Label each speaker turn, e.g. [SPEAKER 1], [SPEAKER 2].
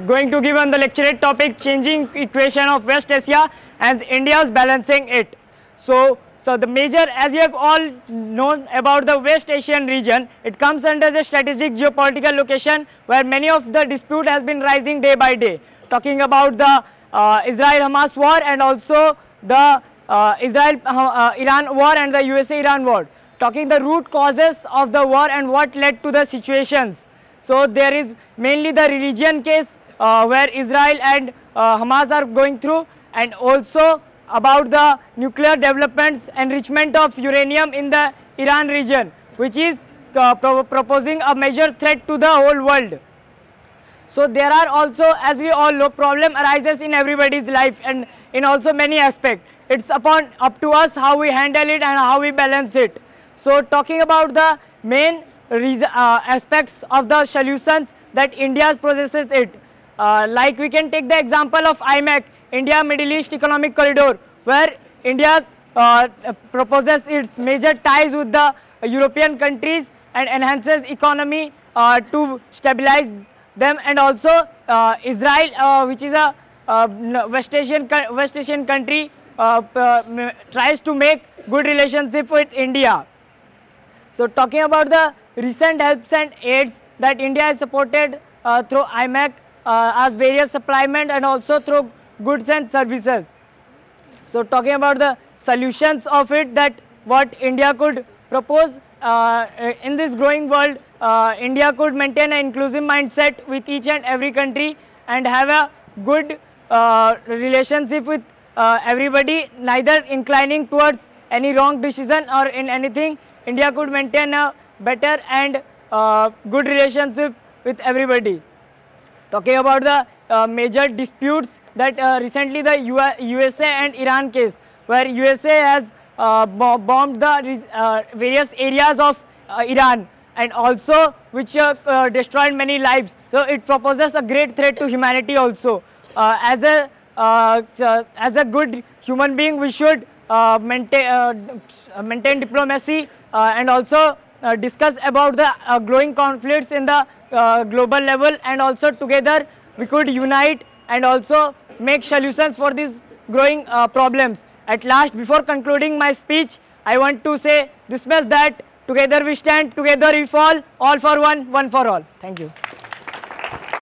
[SPEAKER 1] going to give on the lecturate topic changing equation of West Asia and India's balancing it. So the major, as you have all known about the West Asian region, it comes under the strategic geopolitical location where many of the dispute has been rising day by day. Talking about the Israel-Hamas war and also the Israel-Iran war and the USA-Iran war. Talking the root causes of the war and what led to the situations. So there is mainly the religion case where Israel and Hamas are going through, and also about the nuclear developments, enrichment of uranium in the Iran region, which is proposing a major threat to the whole world. So there are also, as we all know, problem arises in everybody's life and in also many aspects. It's up to us how we handle it and how we balance it. So talking about the main aspects of the solutions that India possesses it, like we can take the example of IMEC, India Middle East Economic Corridor, where India proposes its major ties with the European countries and enhances economy to stabilize them, and also Israel, which is a West Asian country, tries to make good relationship with India. So talking about the recent helps and aids that India has supported through IMEC as various supplement and also through goods and services. So talking about the solutions of it, that what India could propose in this growing world, India could maintain an inclusive mindset with each and every country and have a good relationship with everybody, neither inclining towards any wrong decision or in anything. India could maintain a better and good relationship with everybody. Talking about the major disputes that recently the USA and Iran case, where USA has bombed the various areas of Iran and also which destroyed many lives. So it proposes a great threat to humanity also. As a good human being, we should maintain diplomacy and also discuss about the growing conflicts in the global level, and also together we could unite and also make solutions for these growing problems. At last, before concluding my speech, I want to say this much, that together we stand, together we fall, all for one, one for all. Thank you.